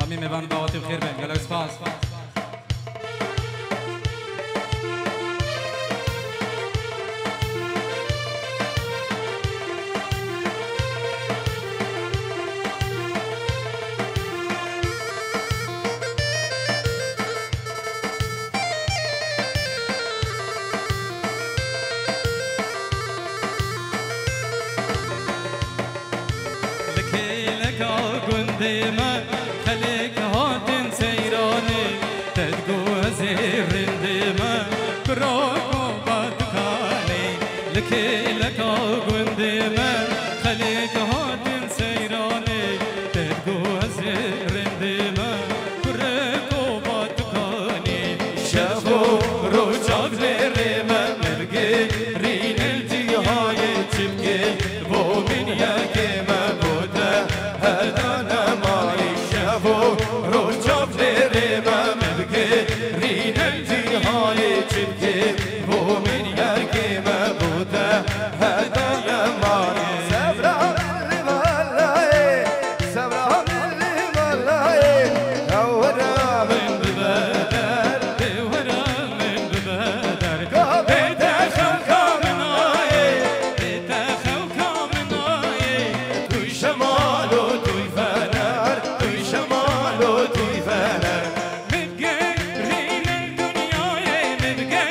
همین میبان دعوتی بخیر بین گلک سپاس ديما خليك هاتن سيراني تدقو زير ديما بروكو باتكاني لك اقول ديما خليك هاتن سيراني تدقو زير ديما بروكو باتكاني شافو روجاك لريما مرقي رين الجهاي تبقي بو من ياكي مبوده هدانا روجاب لريما مبكي رين الجهاي تبكي بو من يركي مبوده هدانا ماري سبرا اللي ملاي سبرا اللي ملاي دورا من ببادر دورا من ببادر بيتا خوكا مناي بيتا خوكا مناي توي شمال وتوي فنار توي شمال وتوي فنار مبقي رين الدنيا مبقي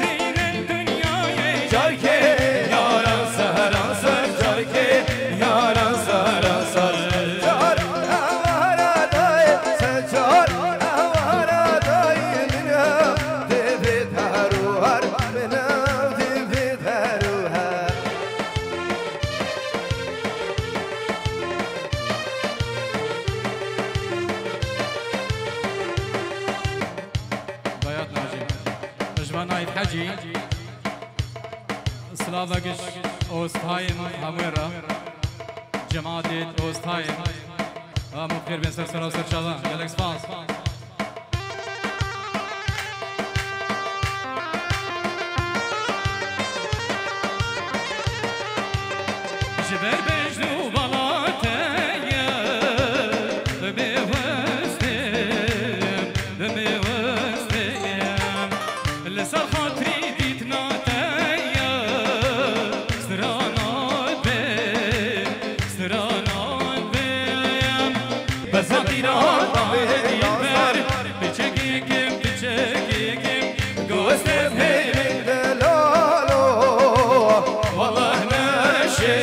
رين الدنيا جاركي ياران سهران سر جاركي ياران سهران سر جار أهوارا داي سجار أهوارا داي منها دفت هروهر منها دفت هروهر بيات ناجي مجمع نايد حجي سلافاكش اوستاين هميرا جماعة اوستاين مبخير بين سرسرة وسرشالان جالك سباس جبر بجنو بلاتيا بموستيم لسال خاطري ديتنا تيا سرانات بيم بزاقيران دايم بر بچگيكم قوستم هيرين دلالو والله ناشي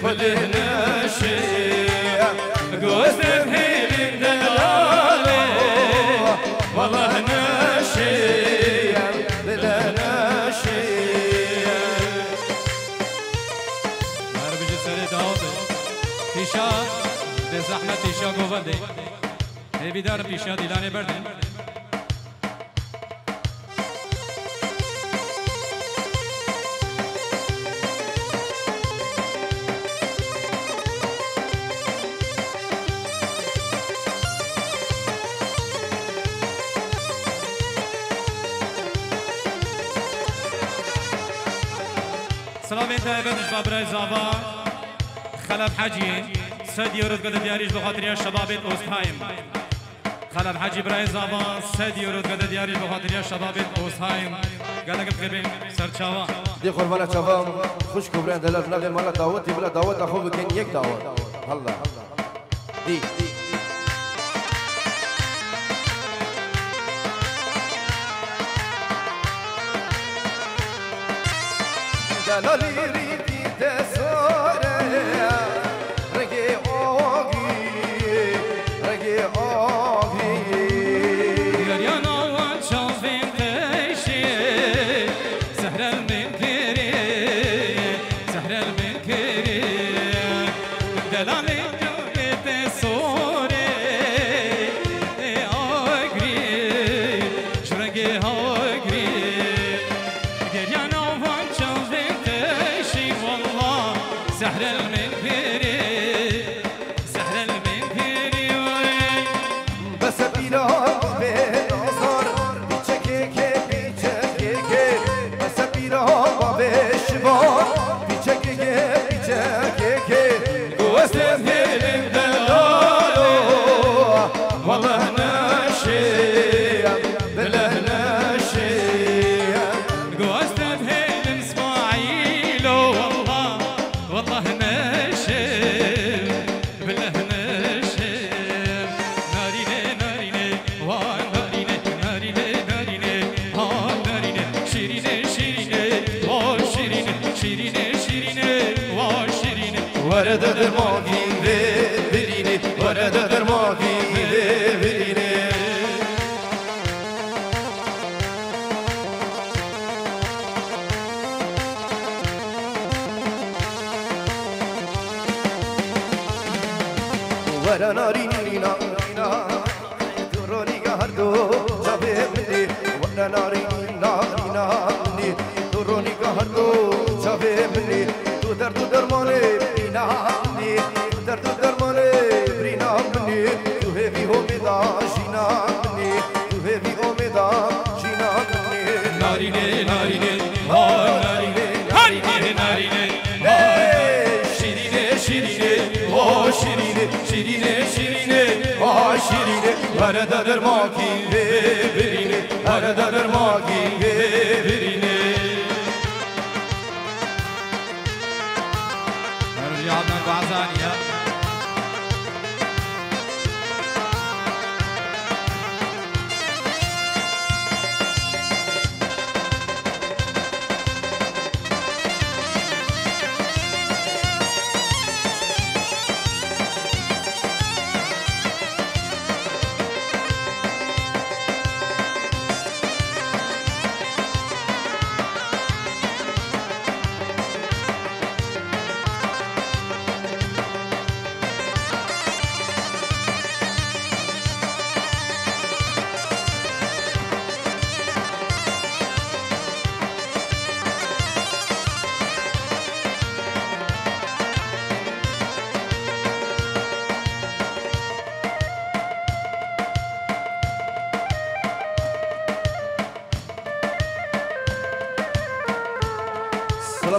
والله ناشي قوستم هيرين دلالو والله ناشي لا ناشي مر بيجي سري داوود تيشا بزحمة تيشا قوفدي هي بدار تيشا ديلاني بردن سلامين تايبتش بابراي زابا خلب حجي سد يورد قد دياريش بخاطر يا شباب اوستهايم خلب حجي براي زابا سد يورد قد دياريش بخاطر يا شباب اوستهايم قالك بخير سرچاوا دي قربان شباب خوش كبران دلال نقل مالا دعوتي بلا دعوت اخو بكن يك دعوت الله دي دلالي ريدي تسوري رقي اوغي رقي اوغي يريانا وانشافين تيشي سهر المنكري سهر المنكري دلالي جوي تسوري اوغري شرقي اوغري يريانا وانشافين تيشي والله سهر المنكري سهر المنكري بس بيران بنظر بيچكيكي بيچكيكي بس بيران بشوار بيچكيكي بيچكيكي قوستم هيرين دلال ورد درماکی برینه ورد درماکی برینه ورا نارینی نارینا درونی گهردو جابه منی ورا نارینی نارینا درونی گهردو جابه منی تو درمانه بینا منی درد درمانه بینا منی تو هی امیدا جینا منی تو هی امیدا جینا منی نارینه نارینه نارینه نارینه نارینه شیرینه شیرینه او شیرینه شیرینه شیرینه آ شیرینه ورد درماکی برینه ورد درماکی برینه رياضنا البعزانية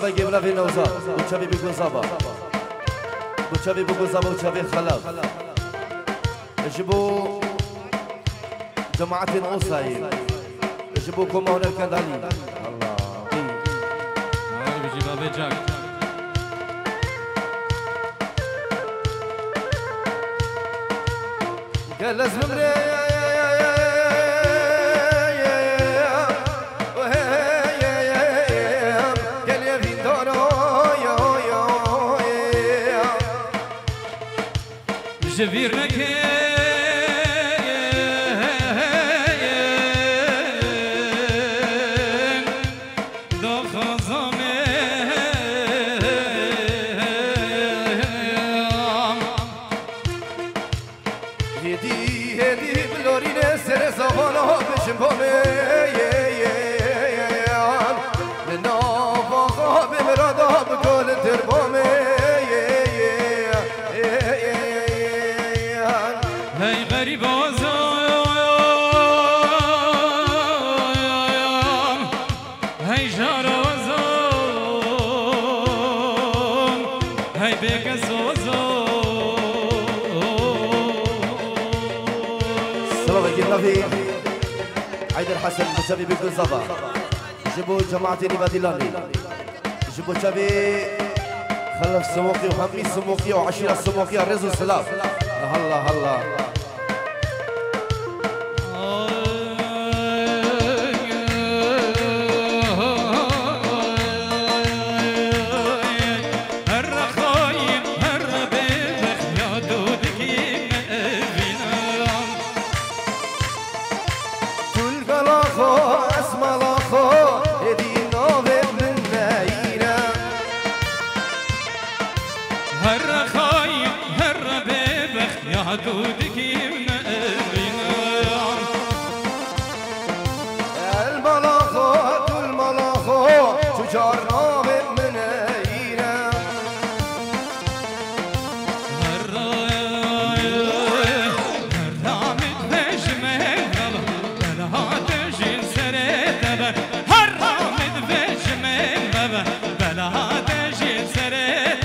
صلاة جملة في نوزا وشابي بيكون صابا وشابي بيكون صابا وشابي خلاف يجيبوا جماعة أوساي يجيبوكم هنا الكندالي الله بيجيبها بيجاك قال لازم جبير لك هدي بلورين سر زبانه بشم لنافخ بمرادا بكل تربامي هاي غريب عزام هاي جار عزام هاي بيك عزام سلام عليكم نبي عيد الحسن مشابي بكل صبا جيبوا جماعتي نبادلاني جيبوا شابي خلف سموكي وحمي سموكي وعشيرة سموكي رزو سلاف هلا هلا حدودك يمنى الملاخات الملاخات تجارنا من اينا هرامت بجمال بلا هذا جن سريت هرامت بجمال بلا هذا جن سريت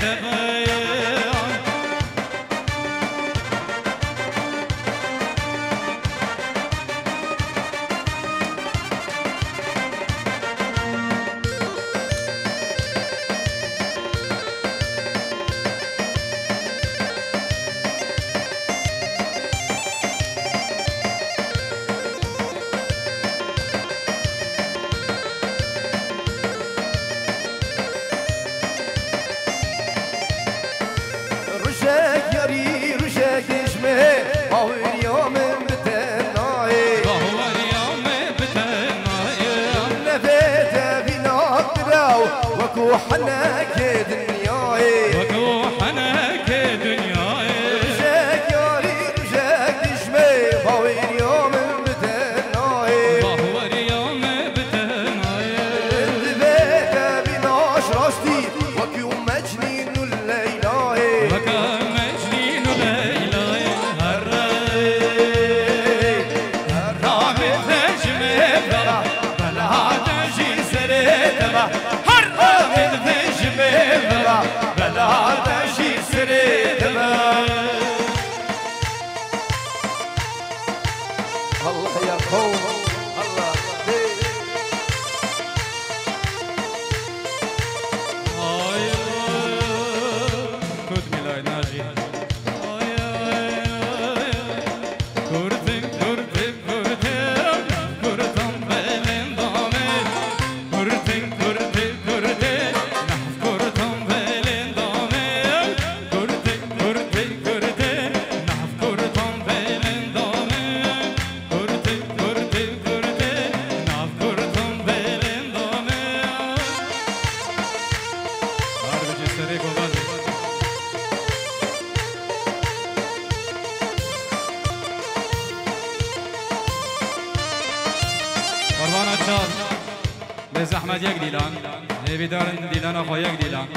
هو الله كنت ميلاي ناجي قربان چال لز احمد یک دیلان بیدار دیلان آقا یک دیلان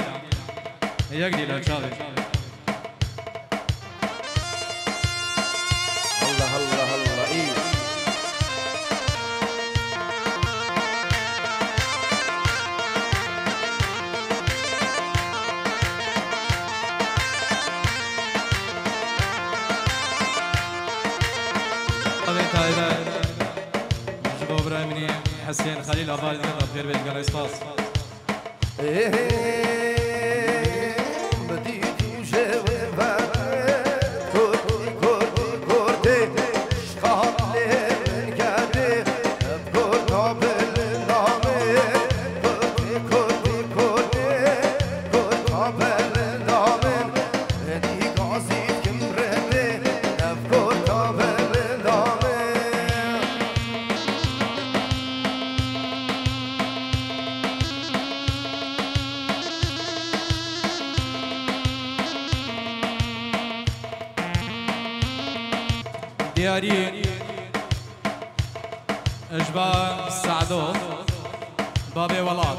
چال الله الله الله إيه ابراهيمي حسين خليل اباد خير بيت قال اسفاس دياري اجبار سعدو بابي ولاد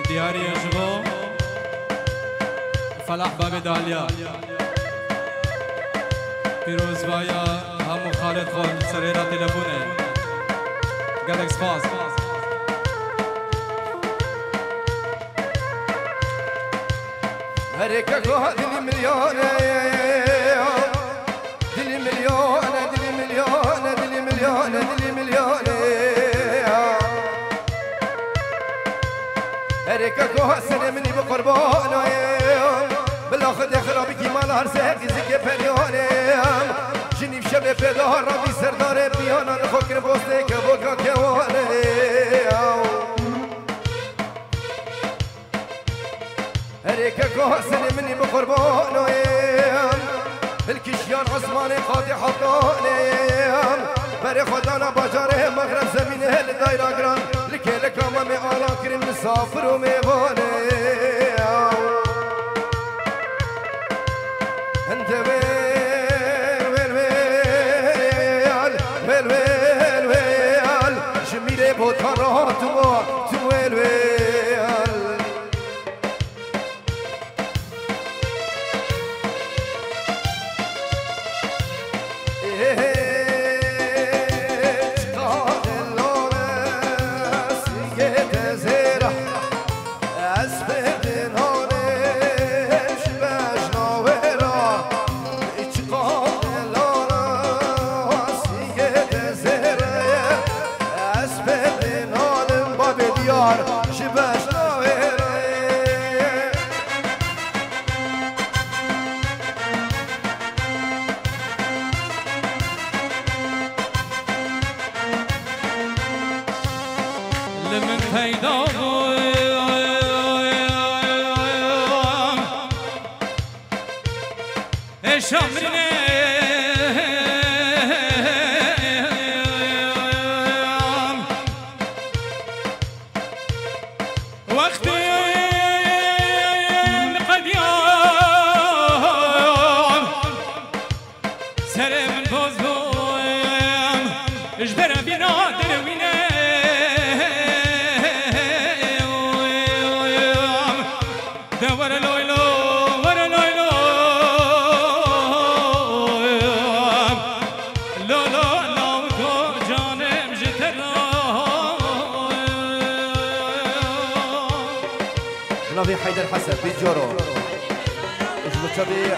دياري اجبو فلاح بابي داليا پیروز بایا هم خالد خون سريرا تلفونه قالك سپاس هريكا دلي مليون دلي مليون دلي مليون دلي مليون دلي مليون هريكا سنة مني بقربان بالاخد خرابي كي مال هرسك زكي بليون جني بشبه بدار ربي سردار بيانا نفكر بوستك بوكا كواني هريكا سنة مني بقربان الكشيان عثماني قاطي حطاني بري خدانا باجاره مغرب زمينه الدايرة قران لكي لك امامي آلا كرين مسافر وميغاني انت ويل جميلي بوتارات ويل لمن پیدا شامرینه وقتی قدیام سر من باز بویم اجبر بینا دروینه نبي حيدر حسن بيجورو اجبو تبي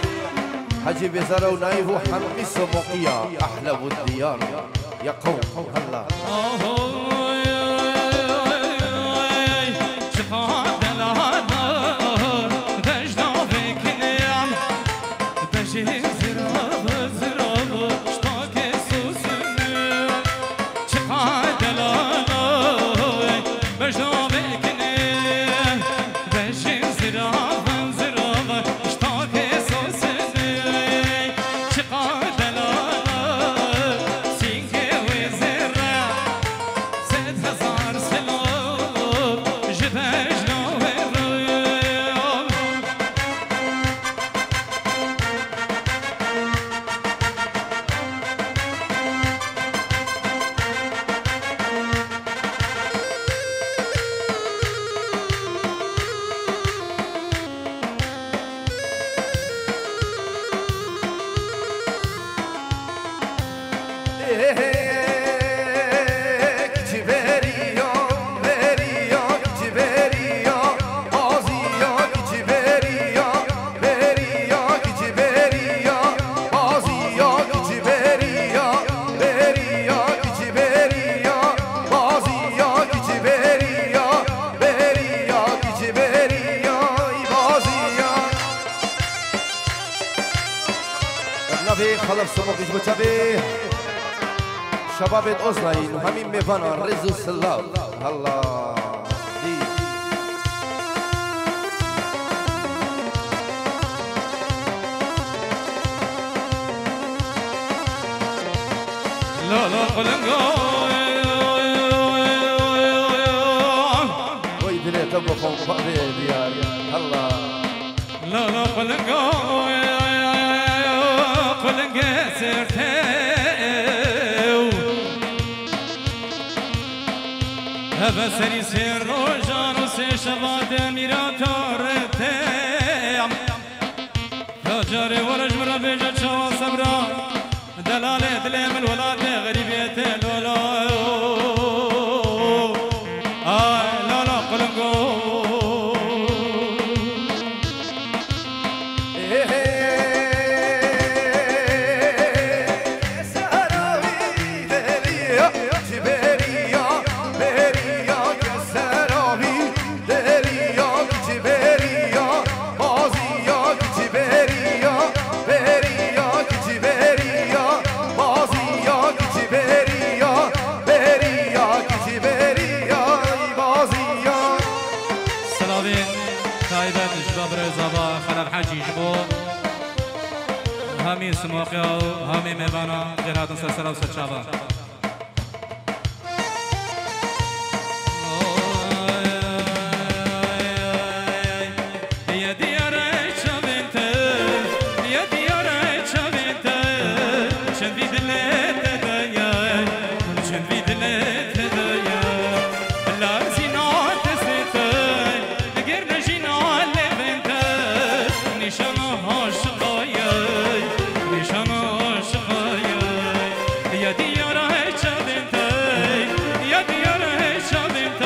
حجي بزارة ونايف وحميس ومقيا أحلى والديار يا قوم هلا خلاص سموكش بتشابه شباب الأوزنين وهمين ميفانا رزو السلام الله دي لا لا قلنقو ويدري تبقى فوق ديار الله لا لا قلنقو هذا سري سير روجان وسي شباد ميراتورتي فجاري ورج مرة بيجا شوا صبرا دلالة دليم الولاد غريبيتي لولا لا لا قلنقو همي سموقيا همي ميبانا جهات سلسلة وسلشابا يا ديار شابنت يا ديار شابنت شن في دلت دايا شن في دلت دايا لا زينات ست غير نجينا لبنت نشانها شقايا يا ديار شابنت يا ديار شابنت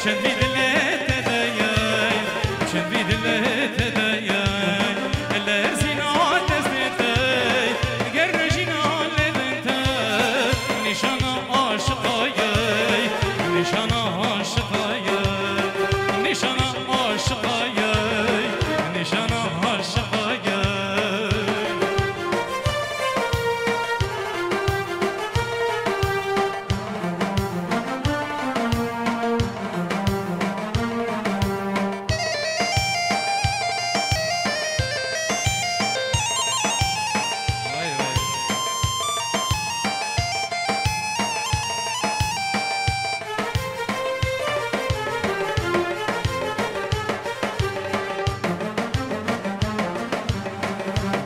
شن في دلت دايا شن في دلت دايا لا زينات ست غير نجينا لبنت نشانها عاشقايا نشانها عاشقايا نشانها عاشقايا نشانها عاشقايا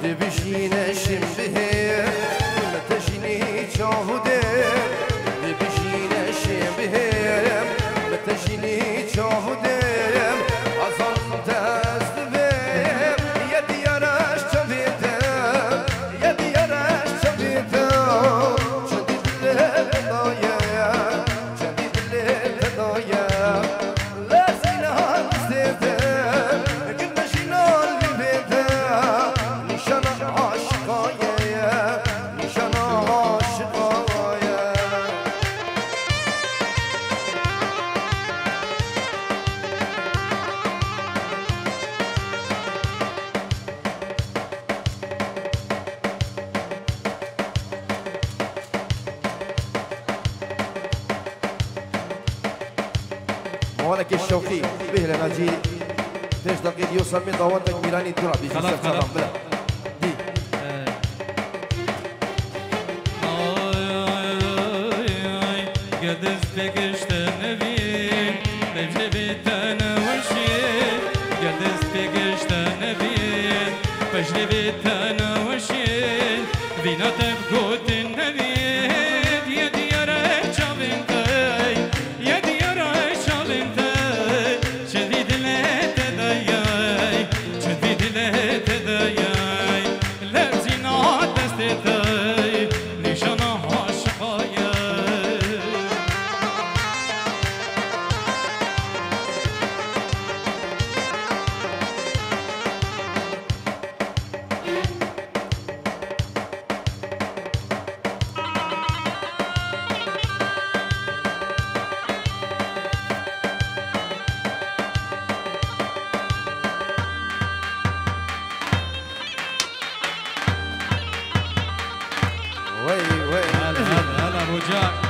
دبشينا شمبه ما تجيني جاهده دبشينا شمبه ما تجيني جاهده أظن تستبه يا ديارش تبيته يا ديارش تبيته شديد الهدايا شديد الهدايا لا زينها نسيته كنا جينا لبيته نشان وانك الشوقي به لناجي تيش دقيق يوصل من ضوانتك ميلاني ترى بيجي سلام بلا دي قدس بكشت نبي بجبت انا وشي قدس بكشت نبي بجبت انا وشي بينا تبقوت النبي يا ديار شابنتي يا ديار شابنتي شديد لا تدايي شديد لا تدايي لا زينة دستي نشانه عاشقايا هلا ابو جاك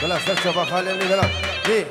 بلا سر شباب خالي بلا دي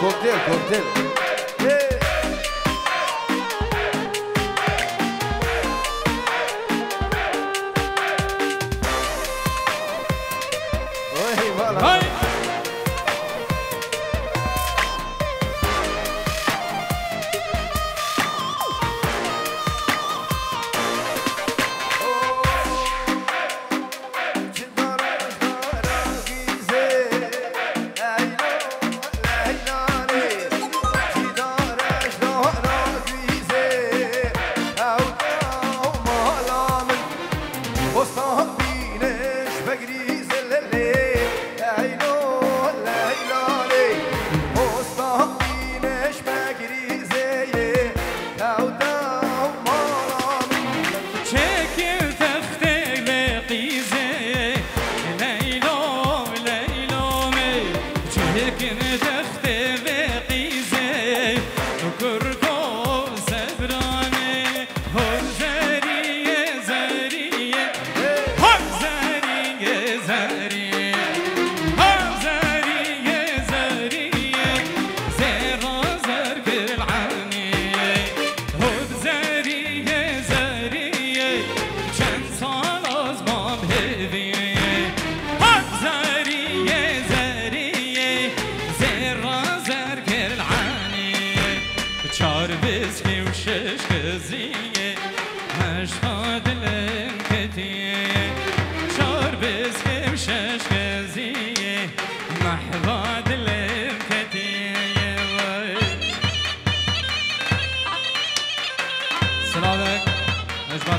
كوكتيل كوكتيل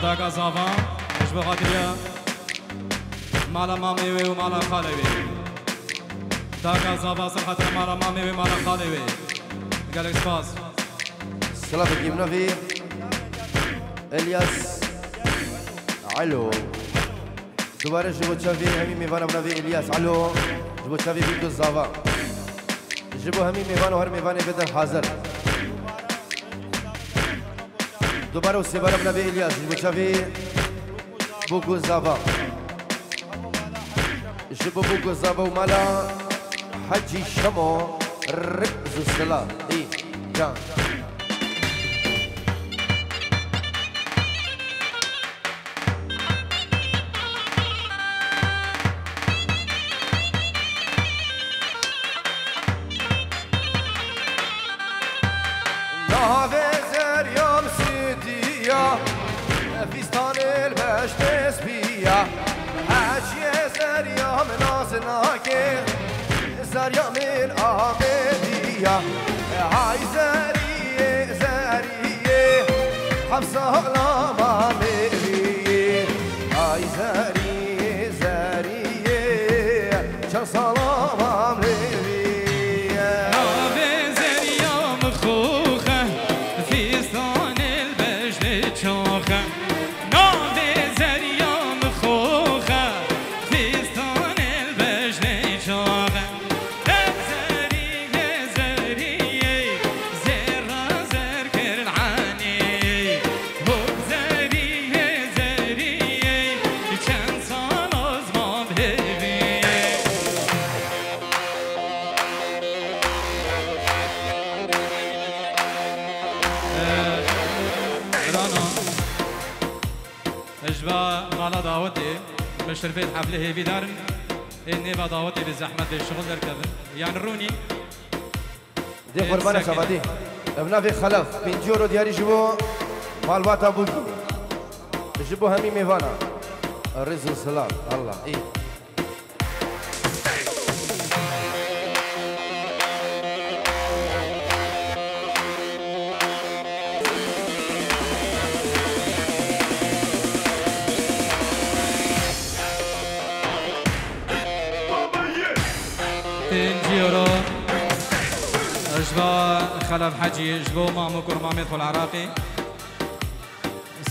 داغا زافان اش بخاطريا مالا مامي ومالا خالي داغا زافا خاطر مالا مامي ومالا خالي قالك سباس سلام جبنا في الياس علو دوباره جبو تشافي همي ميفانا بنا في الياس علو جبو تشافي بيدو زافا جبو همي ميفانا وهر ميفاني بدر حاضر دوباره سيبارا بنا في الياس جبو تشافي بوكو زابا جبو بوكو زابا ومالا حجي شمو ركز الصلاة اي جان فيستان البش تسبيا حاجي زريا من نازناك زريا من آمديا هاي زرية زرية حبسة لا ما مبيه هاي زرية زرية شان صلاة مبيه نابي زريا مخوخة فيستان البش تشوخة اجبا مالا دعوتي مشرفة حفله هيفي دارن اني بدعوتي بالزحمة الشغل دركبن يعني روني دي قربانة شبادي ابنا في خلف من جورو دياري جبو مالواتا بوكي جبو همي ميفانا الرزق والسلام الله ايه تنجيرو اجبا خلف حجي اجبو مامو كرمامي خو العراقي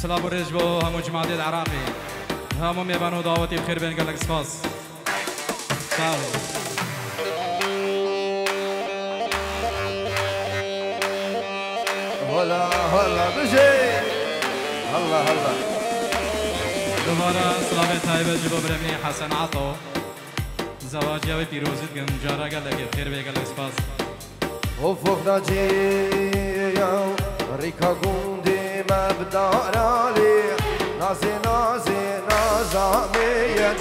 سلام الرجبو همو جماعة العراقي همو ميبانو دعوتي بخير بين قالك سفاس صافي هلا هلا بجي هلا هلا دوباره سلام طيبه جبو برمي حسن عطو زواجي و پیروزیت گم جارا گله که خیر به گله سپاس افق ناجيا ريكا قوندي مبدارالي نازي نازي نازاميا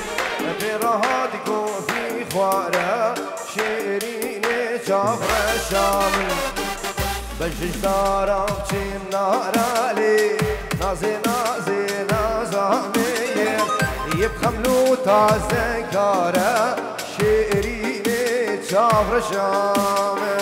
برهادكو في خوارة شيريني شافر الشامي بجش دارم چيم نارالي نازي نازي نازاميا يبخملو تازن كارة شيريني شافر الشامي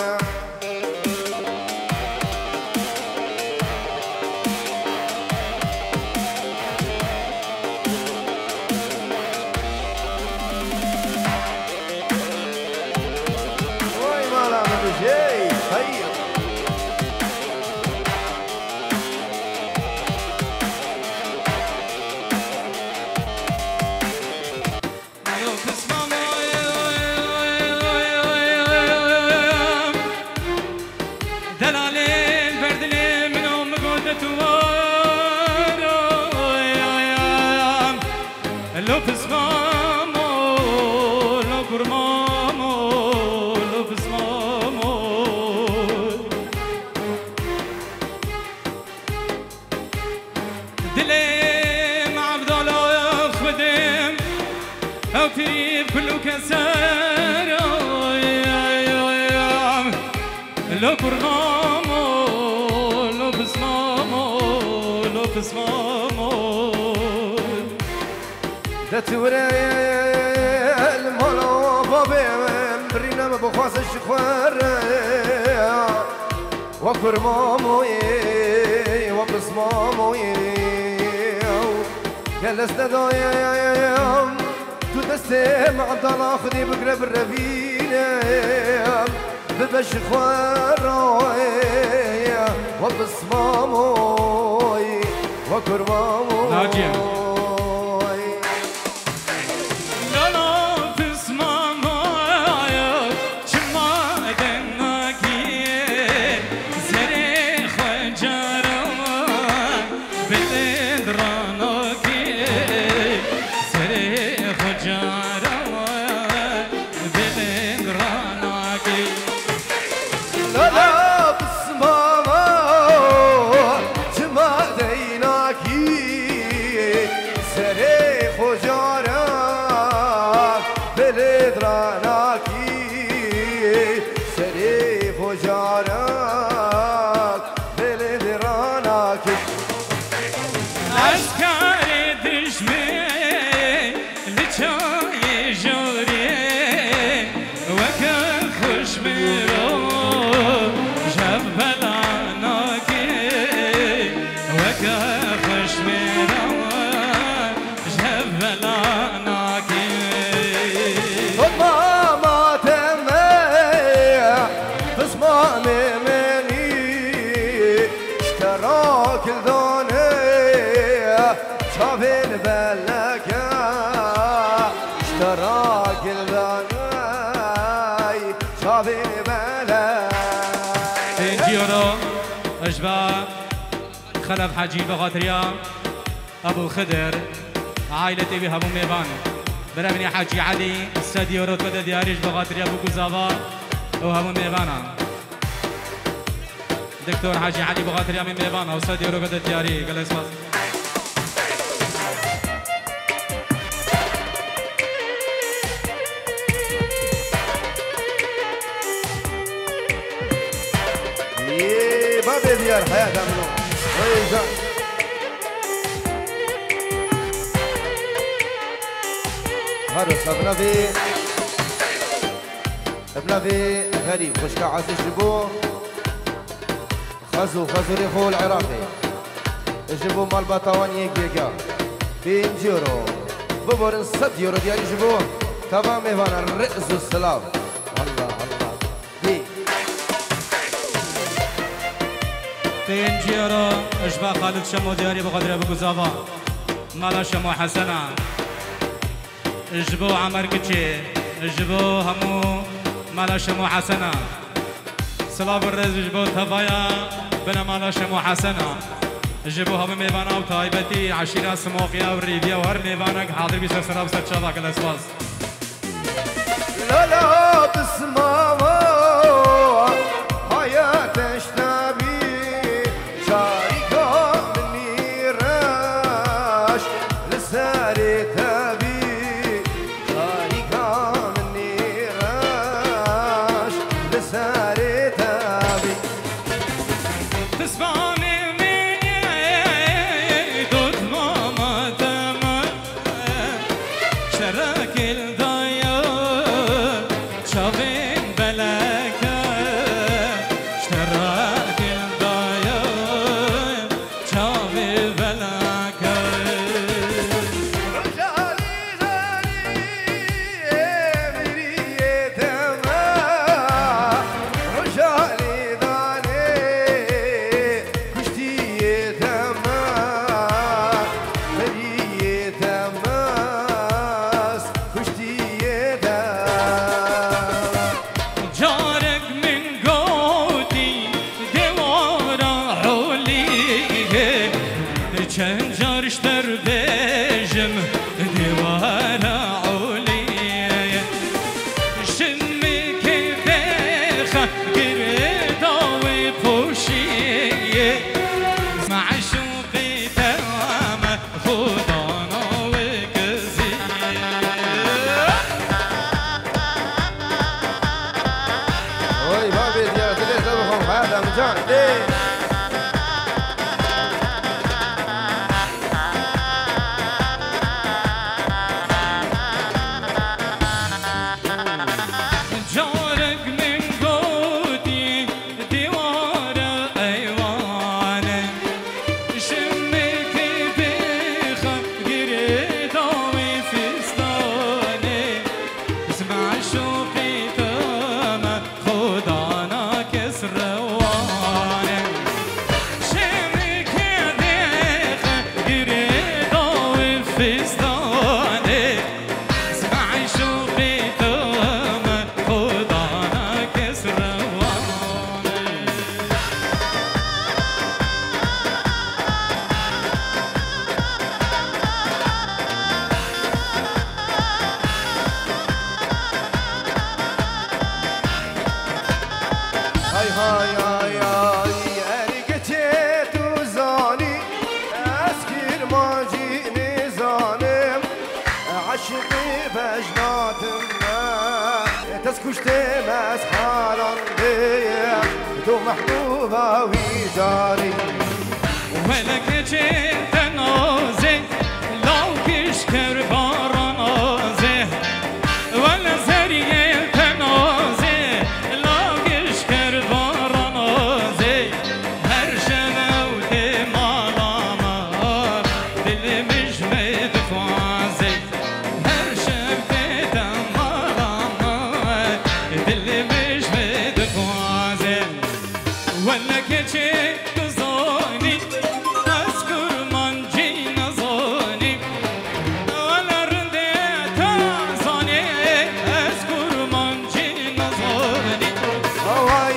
لو برنامو لو بسمامو لو بسمامو دتوري المولو بابي برينا ما بخواس الشخوار وكرمامو وبسمامو جلسنا دايم تو دستي عبد الله خدي بقرب الرفينه ببش خواروي وبصماموي وكرماموي ناجية لا بصماموي شما دناكي زري خجارة بلدراناكي جبو جارك بلدرانك عسكري دشمي لچای جوری وکر خوش میرو جب بلاناکی وکر خوش میرو جب بلاناکی ماما تمي بسماني مني اشتراك الدوني شافين بلكا اشتراك الدوني شافين بلكا تنجيورو اشبا خلف حجي بغاتريا ابو خضر عائلتي بهمو ميبان برامني حاجي علي استديو روت كده دياريش بغاتريا ابو كوزافا وهمو ميبانا دكتور حاجي علي بغاتريا من ميبانا واستديو روت كده دياري قال اسمع بابي ديار حياة منو ويجا هارس ابنافي غريب خشكا عاسي جبو خزو ريخو العراقي جبو مال بطوان يقيقا بينجيرو ببورن 6 يورو ديالي جبو تمام ايفانا الرئز والسلام الله دي تنجيورو اشبا خالد شمو دياري بغاتريا ابو كوزافا مالا شمو حسنا جبو عمر كتشي جبو همو مالا شمو حسنا سلاف الرز جبو تفايا بنا مالا شمو حسنا جبو همو ميوانا وطايبتي عشيرة سموقيا والريبيا وهر ميوانك حاضر بيسا سراب ستشابك الاسواس لا تسمعوا حياة اشتبي شاركة مني راش لساري تبي شاركة مني راش لساري تبي تسمعني مني دوت ماما تمام شراك الضيار شافين بلاكا اشتراك الضيار شافين بلاكا رجالي مريت ما رجالي ضاني كشتي تما مريت ماس كشتي جارك من قوتي دوارا حولي چنجار اشتر بيجم دوارا حولي شمي كدخة قرداوي بوشي معشوقي تمام خدانا وكزي وي بابي ديال تليز ابوهم هذا مجان جارك من قوتي دوارة أيوانه شمك بيخة قرداوي فستانه اسمع شوقي تما خدانا كسروانه شمك بيخة قرداوي فستانه اسمع شوقي تما خدانا كسروانه هاي هاي هاي هاي أنا قتيت وزاني أسكر ما جيني زانم عشقي بجناتنا تسكشت مسحران بيه تو محبوبة وجاري ولك جيت نازي لو كشكر بارانازي ولا زريت نازي لو كشكر بارانازي هر شنو دي مالاما دل مش مدفازي هر شنو دي مالاما دل مش مدفازي ولك جيت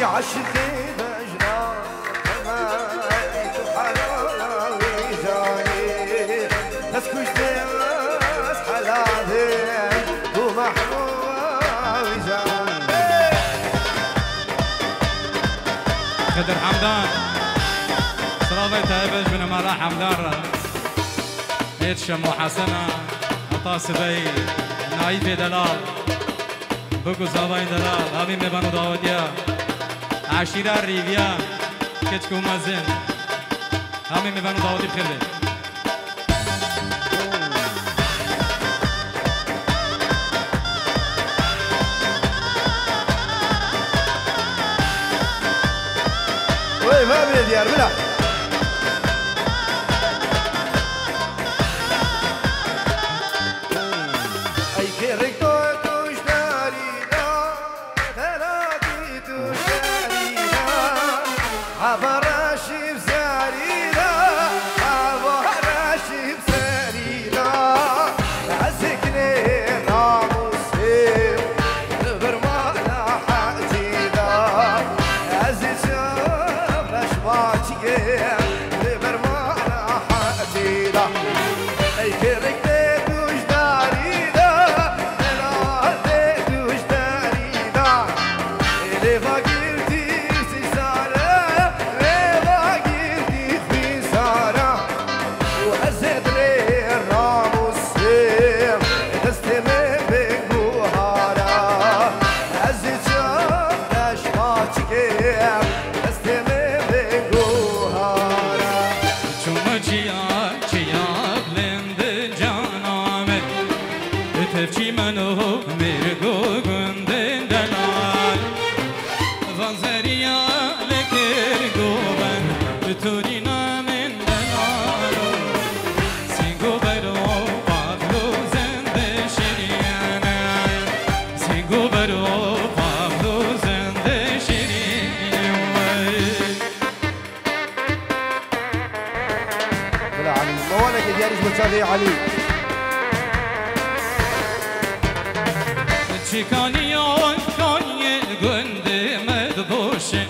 عشقي بجنان كمايت حلال وجاني تسكش تنس حلالي ومحبوب وجاني خضر حمدان صرافي تهبج من مرا حمدان هيت شمو حسنة عطا سبي نايف دلال بگو زباین دلال همی میبانو داودیا عشیره ریویا کچکو مزن همی میبانو داودی بخیره وي ما بيد يا بلا اي كيرك توش دارينا تلاقي توش دارينا عبراشي بزارينا عبراشي بزارينا عزكني ناموسي برمانا حاجينا عزيزي برمانا حاجينا اي كيرك توش دارينا انا توش دارينا اللي فاقرتي سيسارة اللي فاقرتي في سارة وهزت لي الراموس تستمع بقوهارة عزيز شاف اشماتك تستمع بقوهارة چوم چیا بلند جانامه تفچی منو میرگو گندن دلال وانزریا لکر گوبن بتوری نامن دلالو سینگو برو پاولو زنده شریانه سینگو برو پاولو زنده شریانه بلا علي موانا كدياريش بتشافي علي چیکانیان کانی گنده مدبوشه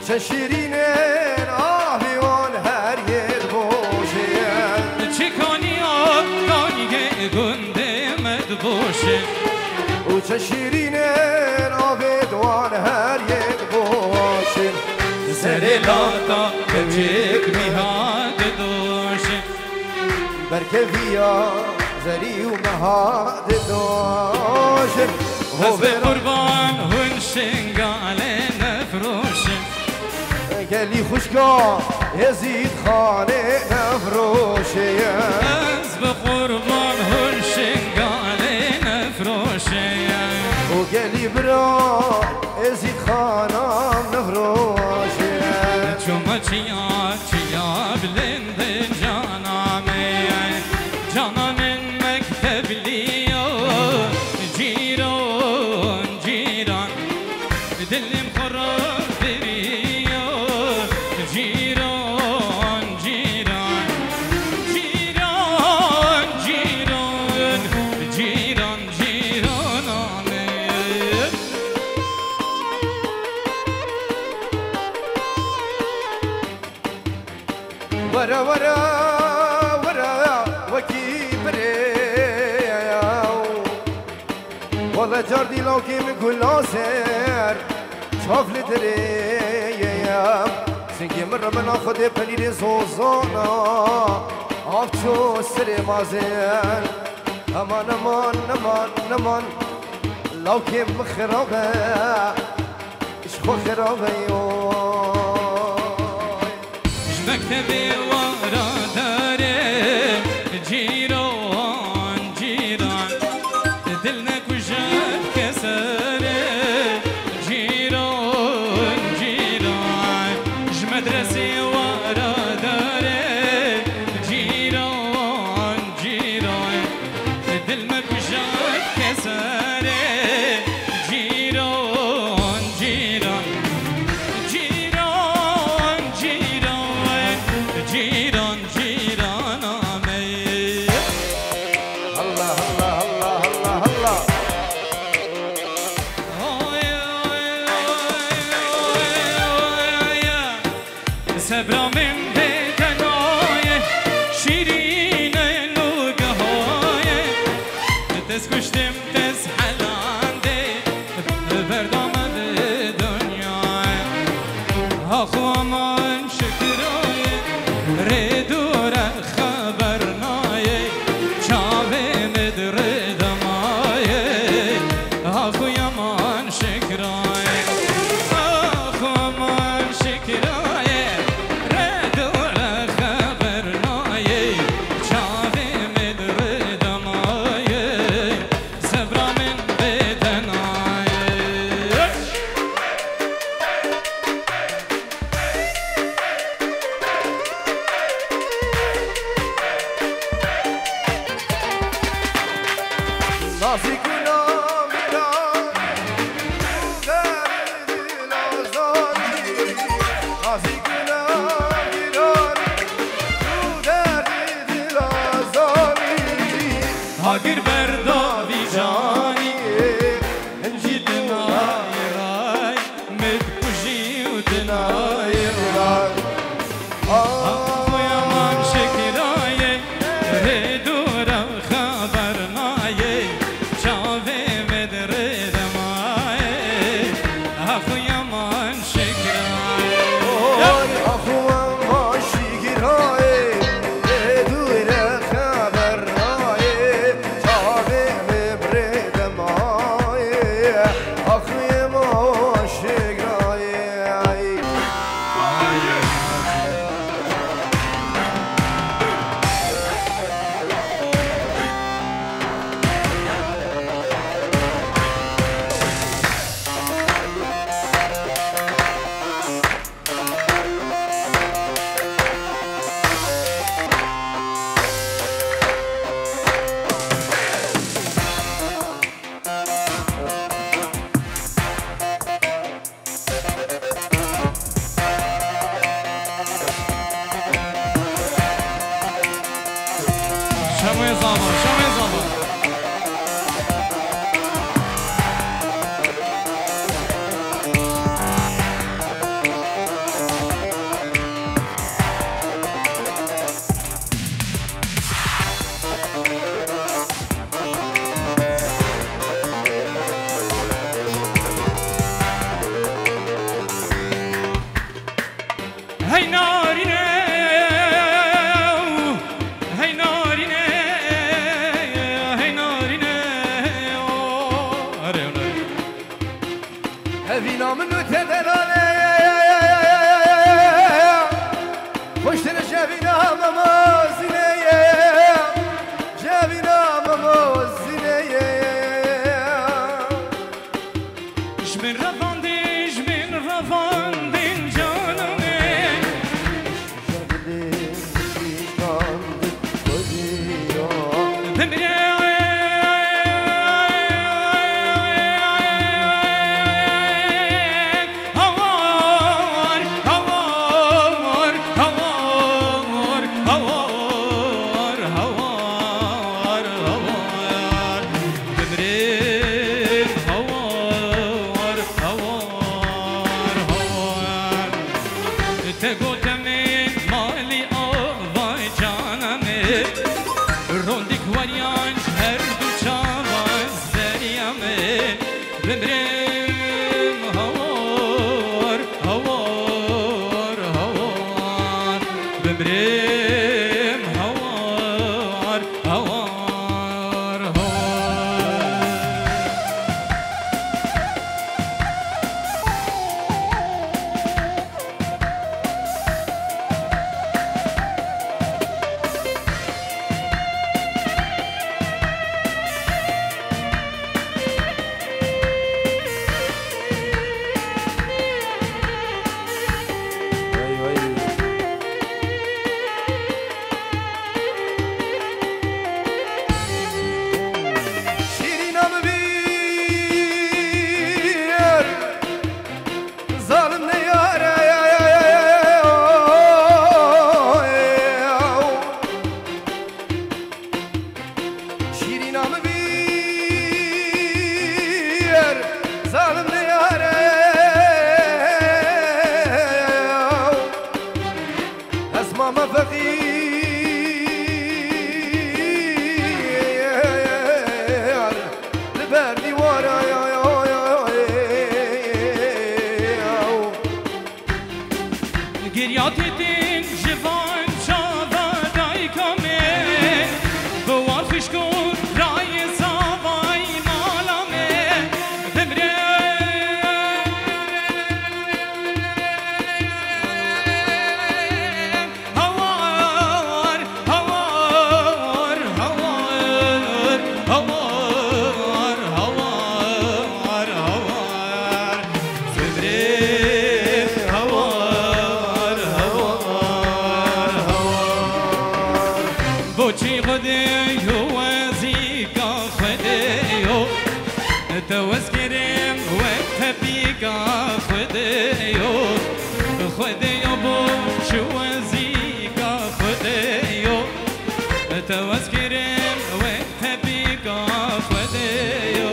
ششيرين آهوان هر ید بوشه چیکانیان کانی گنده مدبوشه و ششيرين آهوان هر ید بوشه سری لاتا کچک میهاد دوشه بركفيا زري ومهاد دوشه از به قربان هن شنگاله نفروشه قالي خشكا يزيد خانه نفروشه از به قربان هن شنگاله نفروشه وقالي برا يزيد خانه نفروشه چوم چیا بلند جانامه جانامن مکتبلیو جیران جیران دلم خراب بریو جیران جیران جیران جیران جیران جیرانانه ورا ورا ورا وكيبري والله جردي لو كي من كل سير شوف لدري سنجي مرة من اخذ بنيري زوزونا افشو سري مازين امان امان امان امان لو كي مخربه خرابي مكتبي ورا داري جيران جيران دلنا كوجات كساري جيران جيران مدرسي ورا داري جيران جيران دلنا كوجات كساري جيران جيران جيران جيران عمي الله الله الله الله الله سبرا من بيتناي شيرين لوقهاي تسكشتم تسحل عندي بردام الدنيا اخو من شكراي ردور خبرناي شاوي مدرد ماي اخو يمان شكراي اخو من شكراي ردور خبرناي شاوي مدرد ماي سبرا من بدناي نازي كنا منا غير الازاني نازي كنا منا غير الازاني هاجر برداوي جاني انجد ماي راي مدكوجي ودناي راي يا مان شكراي ردورا خبرناي شافي مدرد ماي اخو يا مان شكراي اخو ما شيغراي دور خبرناي صاحبي مبرد معاي اخو ما شيغراي شمي زابا شمي زابا هاي نارينا هاي نارينا هاي نارينا هذينا منو تدلالي خوشتنا جابينا ممازني جابينا ممازني جمن رفاندي جمن رفاندي جانمي روندك وريانش هر دو چاواز دریامه بمرم هوار هوار هوار بمرم هوار هوار هوار. گریاتی تین جوان چاوا دای کامه بوار فشکون رای زاوای مالامه دمره هوار هوار هوار هوار هوار هوار دمره هوار هوار هوار بوچی خدیو وزیگا خدیو توسكريم وتبيقا خديو خديو بوچو وزيقا خديو توسكريم وتبيقا خديو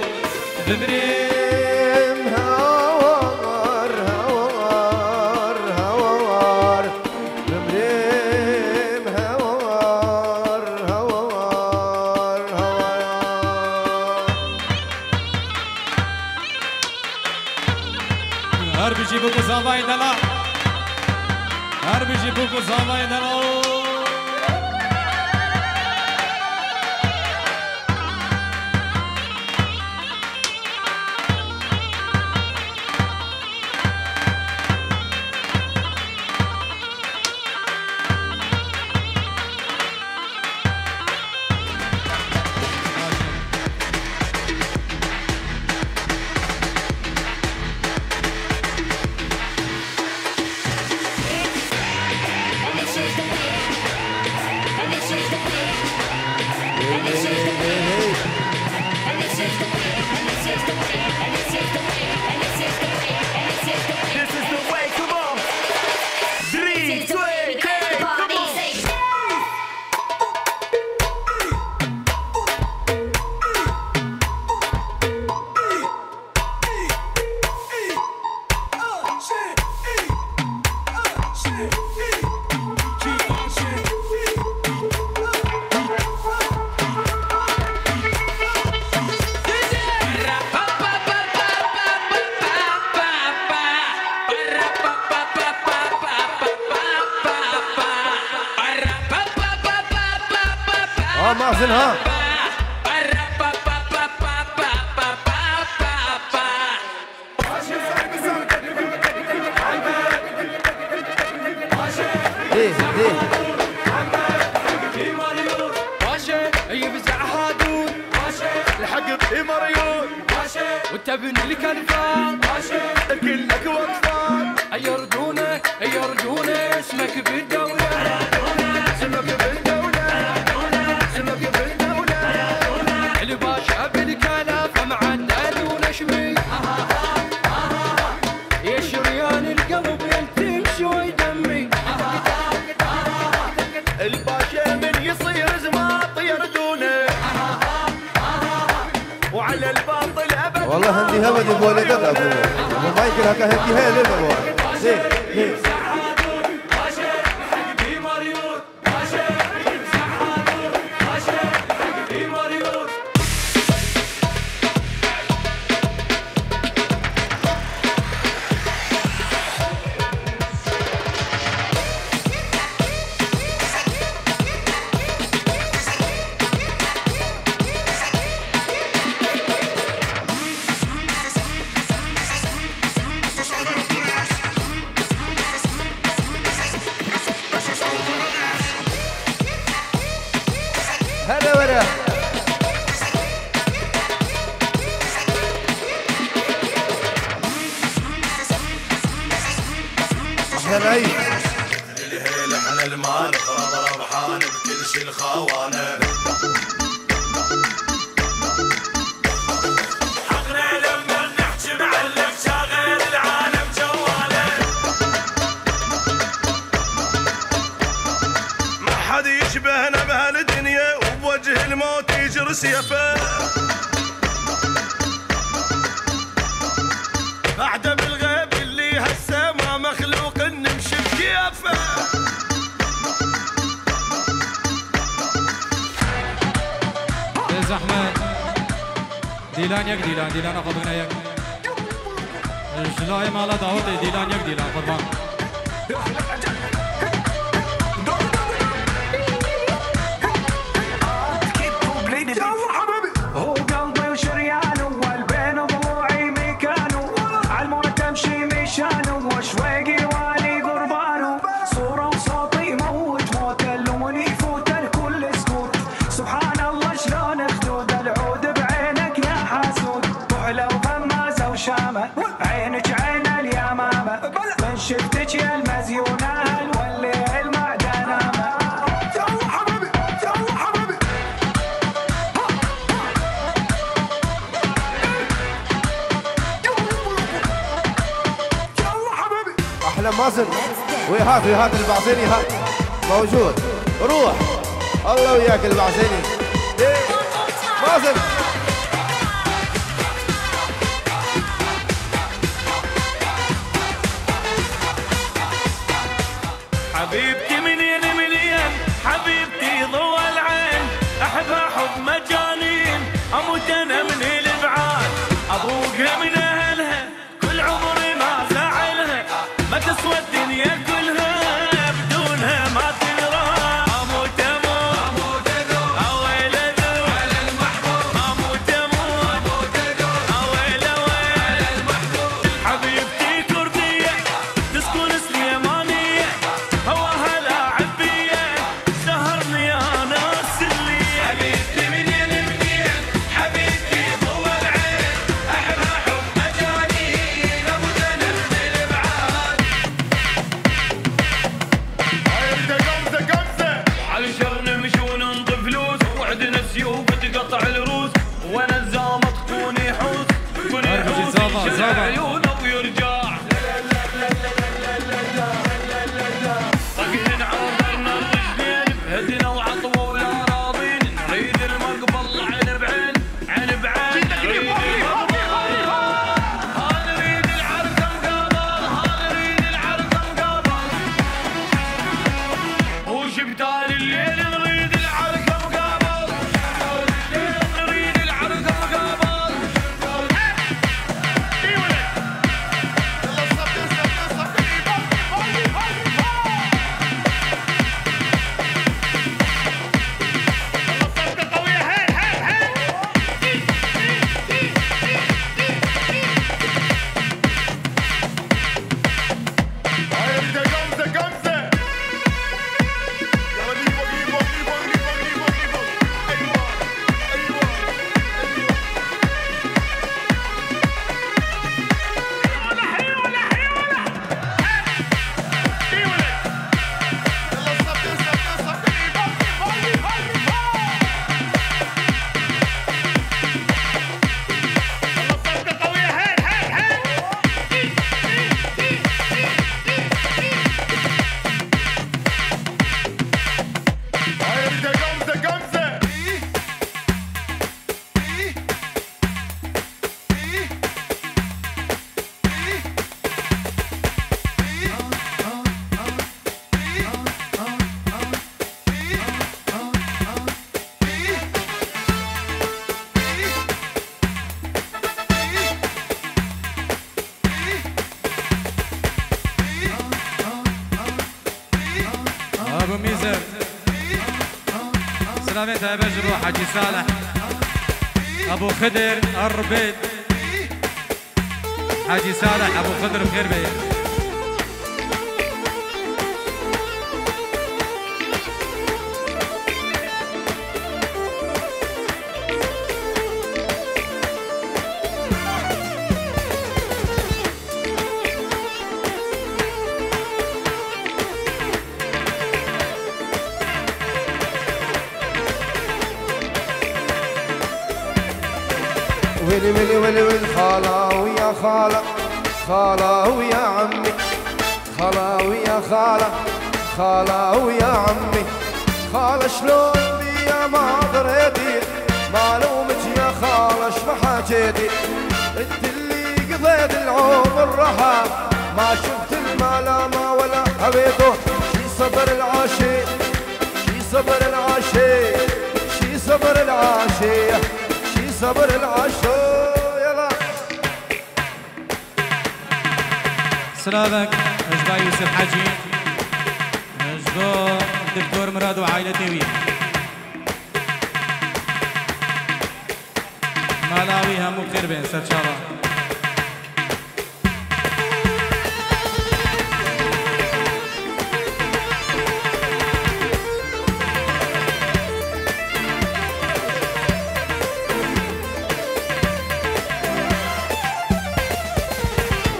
بريم هوار هوار هوار بريم هوار هوار هوار هر بيجي بوكو زاواي دلا هر بيجي بوكو زاواي دلا This is the way, come on. 3, 2, 1, come on. مازن ها ليه ليه يفزع هادون الحق بمريون والتبن اللي كان فان كلك وقفان يردونه اسمك بالدولة اسمك بالدولة اسمك بالدولة الباشا بالكلافة معدل ونشمي يا شريان القلب يلتم شوي دمي الباشا من يصير زماط يردونه وعلى الباطل ابد والله هندي هبد بولدك ابو مايكل هكا هندي هي ليه زين ليه هلا ولا احنا نعيش الهيلة على المال فرض ربحان بكل شي الخوانة حقنا لما نحكي معلم شاغل العالم جواله ما حد يشبهنا بهالدنيا وبوجه الموت يجري سيفه بعد بالغيب اللي هسه ما مخلوق نمشي بكيفه زحمة ديلان يك ديلان أخذنا يك شلاي مالا داود ديلان يك ديلان قربان شفتك يا المزيونة هالولي المعدنة يلا حبيبي يلا حبيبي يلا حبيبي احلى مازن وهات البعزيني هات موجود روح الله وياك البعزيني مازن حبيبتي مليون مليون حبيبتي ضوء العين احبها حب مجانين اموت انا من الابعاد ابوقها من اهلها كل عمري ما زعلها ما تسوى الدنيا كلها بدونها ما ترى اموت اموت اويل ذوق على المحبوب اموت اويل على المحبوب حبيبتي كرديه تسكن سليمانيه هواها لاعبيه سهرني يا ناس اللي حبيبتي منين حبيبتي ضوء العين احبها حب مجانين اموت انا من الابعاد قمزه على شر نمشي وننطي فلوس وعدنا سيوف تقطع الروس وانا الزامط كوني حوس كوني حوس يشل عيونه ويرجع طقهن عبرنا الرجلين بهدنا وعطوه ولا راضين نريد المقبل عين بعين عين بعين نريد المقبل ها نريد العركه مقابل ها نريد العركه مقابل وشبتال الليل نريد العركه مقابل نريد العركه مقابل اي ولد ابو ميزر سلامات يا بجر وحاجي صالح ابو خضر الربيت حاجي صالح ابو خضر بخير بيه ويلي ويلي ويلي ويلي خالة ويا خالة خالة ويا عمي خالة ويا خالة خالة ويا عمي خالة شلون بيا ما دريتي ما لومك يا خالة شو حكيتي انت اللي قضيت العمر رحى ما شفت الملامة ولا هبيته شي صبر العاشي شي صبر العاشي شي صبر العاشي صبر العشو يلا سلامك اجبا يوسف حاجي اجبا الدكتور مراد وعائلته وياه مالاوي همو بخير بين سرشارة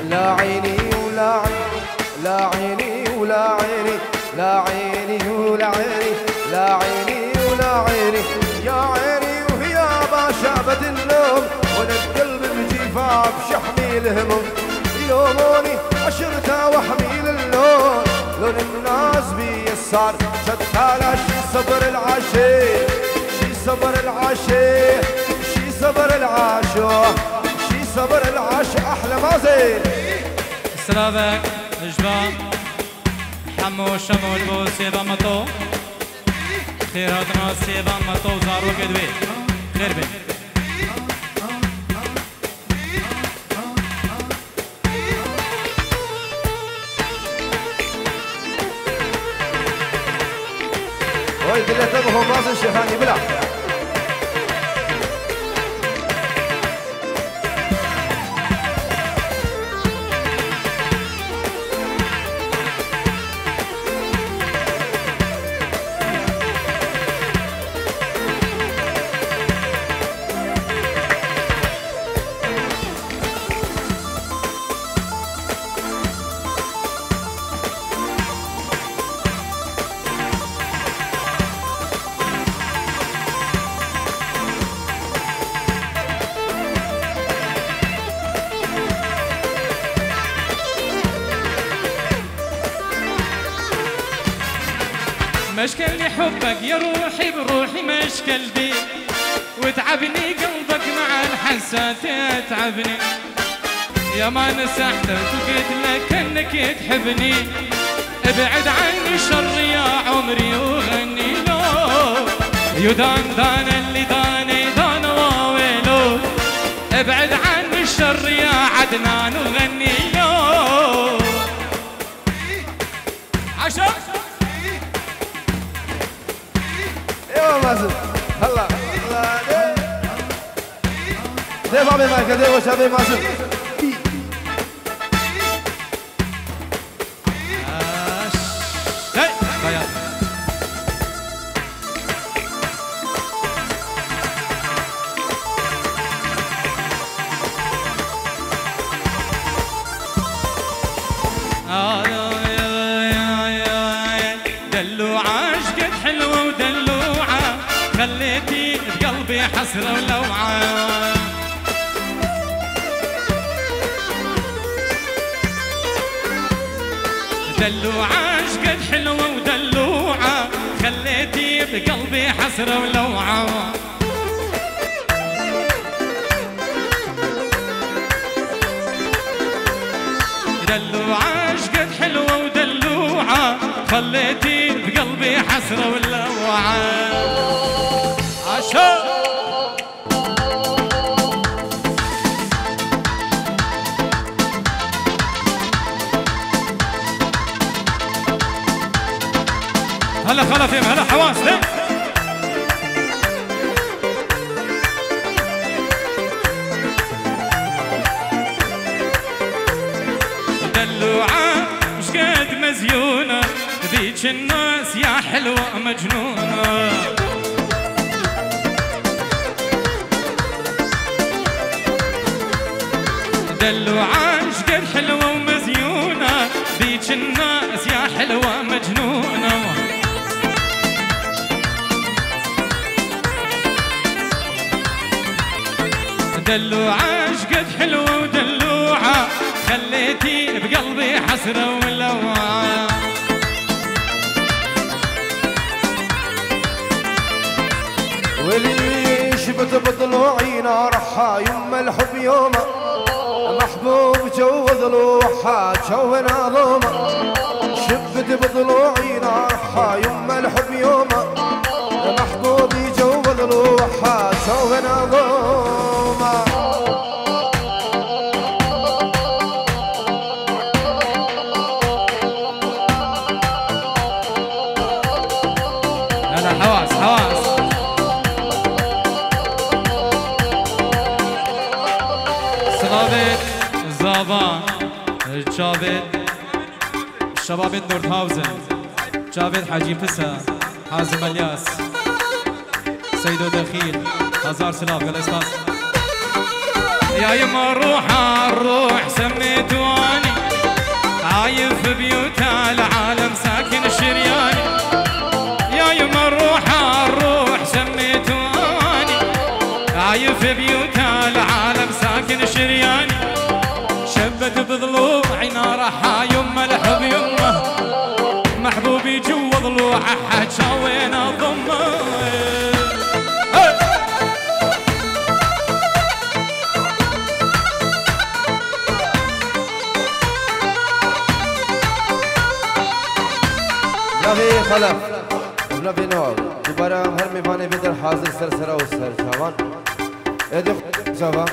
لا عيني ولا عين لا عيني ولا عيني لا عيني ولا عيني لا عيني ولا عيني يا عيني وهي باشابة النوم وانا بقلب بجفاف شحمي الهموم يلوموني عشرتها واحميل اللون لون الناس بيسار شتالا شي صبر العشيق شي صبر العشيق شي صبر العاشق شي صبر العاشق احلى ما زين سلامك اجبان حمو شمو البو سيبا مطو خيراتنا سيبا مطو زارو قدوي خير بي وي دلتهم هو مازن الشيخاني بلا مشكل لي حبك يا روحي بروحي مشكل بي وتعبني قلبك مع الحسات يتعبني يا ما نسحت وقلت لك انك تحبني ابعد عني الشر يا عمري وغني له يدان دان اللي داني دان واويلو ابعد عني الشر يا عدنان وغني له عشان ايوه مازن هلا هلا دي بابي مايكل دي وشابي مازن خليتي بقلبي حسرة ولوعة دلوعة شقد حلوة ودلوعة خليتي بقلبي حسرة ولوعة دلوعة شقد حلوة ودلوعة خليتي بقلبي حسرة ولوعة عشان هلا خلف هلا حواس ليه دلوعة مش قد مزيونة ذيك الناس يا حلوة مجنونة دلوعة شقد حلوة ومزيونة ذيك الناس يا حلوة مجنونة دلوعة شقد حلوة ودلوعة خليتي بقلبي حسرة ولوعة ولي شبت بضلوعي نارحها يما الحب يومه محبوب جو ضلوعها جو ناظومه شبت بضلوعي نارحها يما الحب يومه محبوبي جو ضلوعها جو ناظومه حواس حواس سلابت زابان جاوید شبابت نورتهاوزن جاوید حاجی پسا حازم الیاس سیدو دخیل هزار سلاف قال استاذ يا يما روح الروح سميتواني عايف بيوت العالم ساكن شرياني يا يما الروح سميته اني عايف بيوت العالم ساكن شرياني شبت بضلوعي نارها يما الحب يمه محبوبي جوا ضلوعه حجا وين اضمه نبي خلف نبي نور دوباره هر میوانه بدر حاضر سر سرا و سر جوان ادم جوان